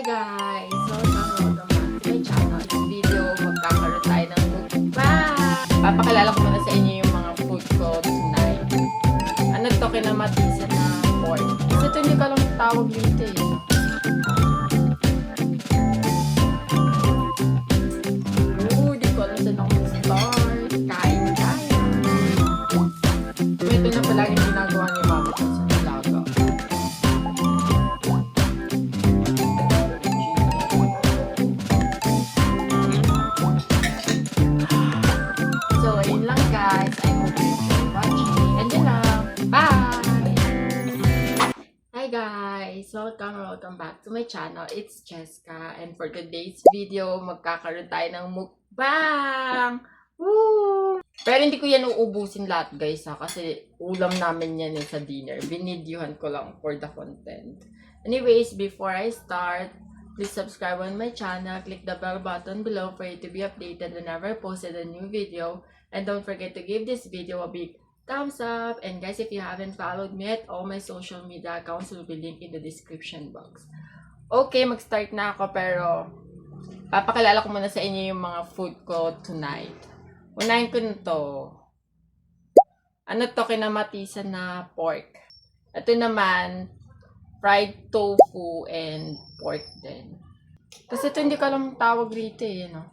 guys! Welcome back to my channel. This video, magkakaroon tayo ng mukbang. Papakilala ko muna sa inyo yung mga food ko tonight. Ano to, kinamatisa na pork. Kasi ito hindi ka lang tawag dito eh. Di ko alam saan ako mag-start. Kain tayo. Ito na palagi ginagawa ni mama ko sa nilaga. So, ayun lang guys. I hope you enjoy watching. And yun lang. Bye! Hi guys! Welcome back to my channel. It's Jessica. And for today's video, magkakaroon tayo ng mukbang! Woo! Pero hindi ko yan uubusin lahat guys ha. Kasi ulam namin yan sa dinner. Binidyuhan ko lang for the content. Anyways, before I start, please subscribe on my channel. Click the bell button below for you to be updated whenever I posted a new video. And don't forget to give this video a big thumbs up. And guys, if you haven't followed me yet, all my social media accounts will be linked in the description box. Okay, mag-start na ako pero papakilala ko muna sa inyo yung mga food ko tonight. Unahin ko nito. Ano to, kinamatisan na pork. Ito naman, fried tofu and pork din. Kasi ito hindi ka lang tawag rito eh, no?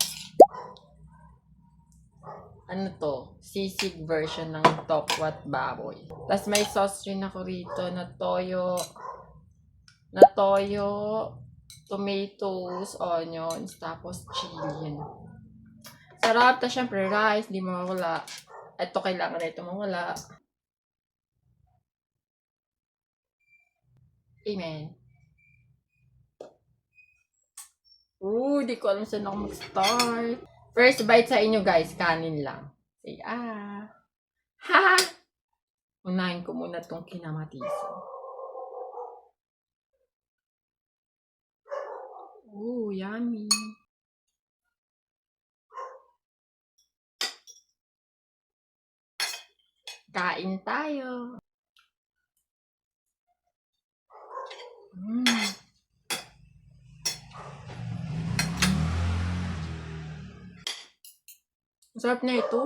Ano to? Sisig version ng tokwat baboy. Tapos may sauce rin ako rito na toyo, tomatoes, onions, tapos chili. Sarap. Tapos syempre rice, di mawala. Ito kailangan na ito mawala. Amen. Di ko alam saan ako mag-start. First bite sa inyo guys, kanin lang. Say, Ha! Unahin ko muna itong kinamatisan. Yummy. Kain tayo. Sarap na ito.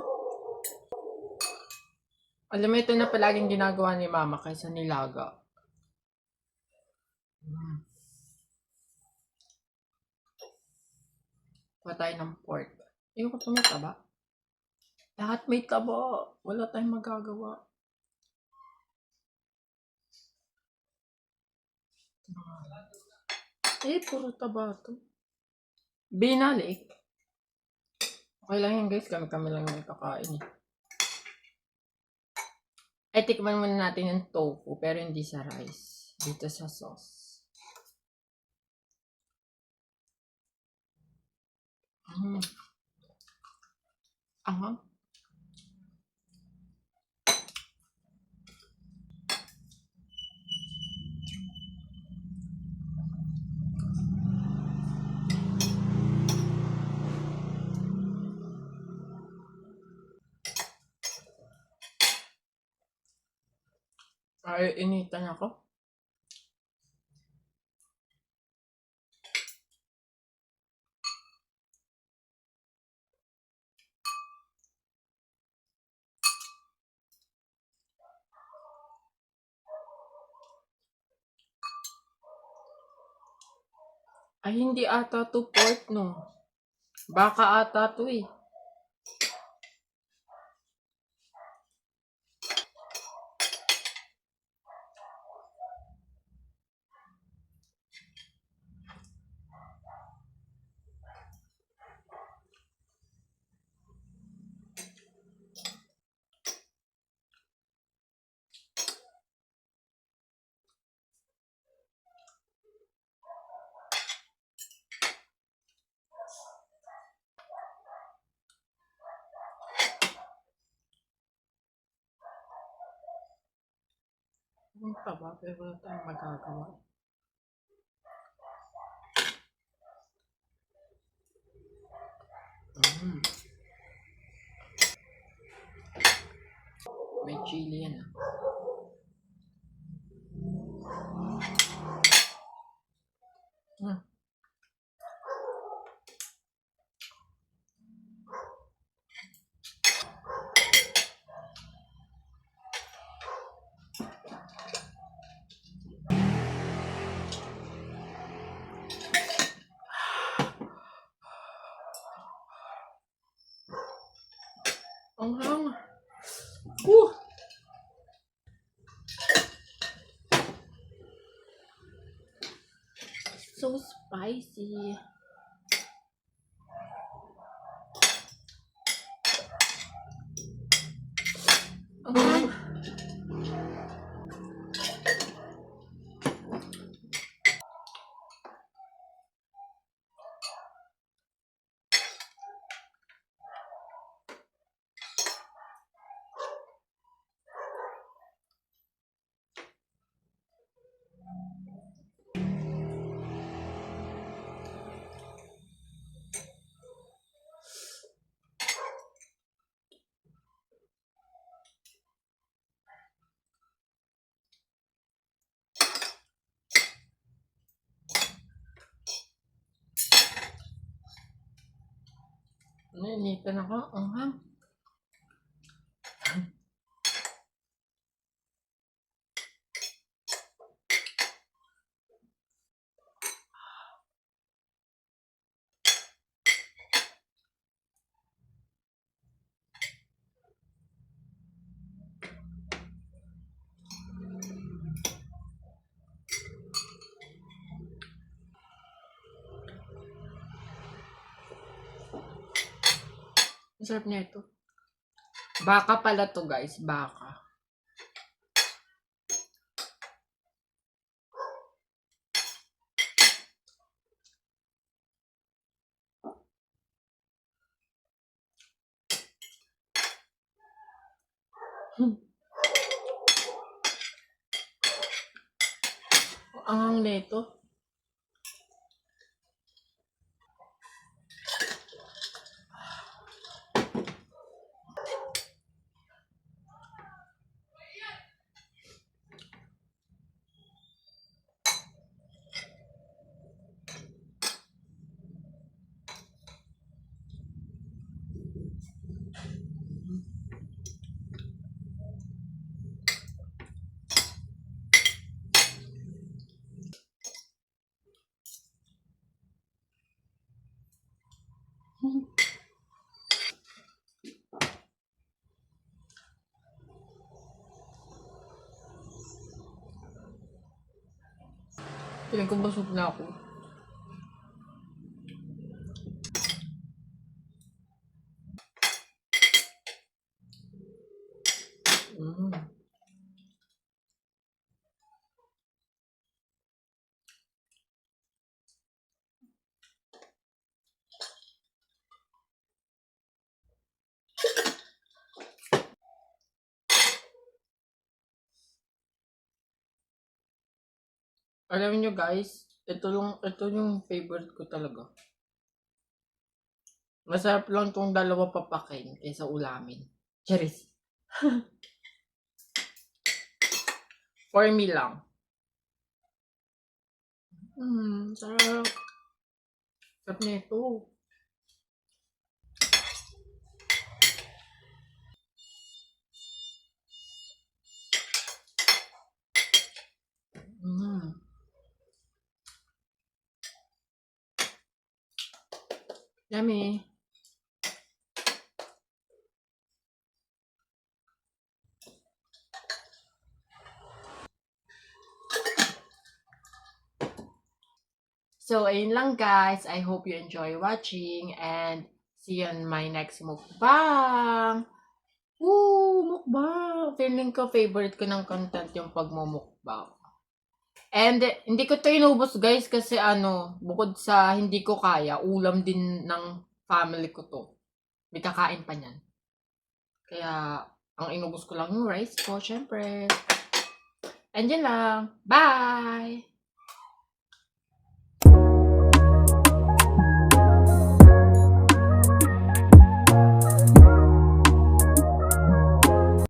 Alam mo, ito na palaging ginagawa ni mama kaysa nilaga. Kuha tayo ng pork. Ayoko ito may taba. Lahat may taba. Wala tayong magagawa. Puro taba ito. Binalik. Okay lang yan guys, kami lang yung kakain. Ay, tikman muna natin yung tofu, pero hindi sa rice. Dito sa sauce. Aha. Ay, initan ako. Ay, hindi ata to pork, no. Baka ata to eh. Ang taba, pero wala tayong magagawa. May chili yan Ang hang. Woo! So spicy. Ang hang. Nainitan ako. Ang hang. Ang sarap niya ito. Baka pala to guys. Baka. Ang hang nito. Feeling ko busog na ako. Alam niyo guys, ito yung favorite ko talaga. Masarap lang tong dalawa papakin kaysa ulamin. Charis. For me lang. Sarap. Sarap nito. Yummy. So, ayun lang guys. I hope you enjoy watching and see you on my next mukbang. Woo! Mukbang! Feeling ko favorite ko ng content yung pagmumukbang. And hindi ko to inubos guys kasi bukod sa hindi ko kaya, ulam din ng family ko to. May kakain pa niyan. Kaya, ang inubos ko lang yung rice ko, syempre. And yun lang. Bye!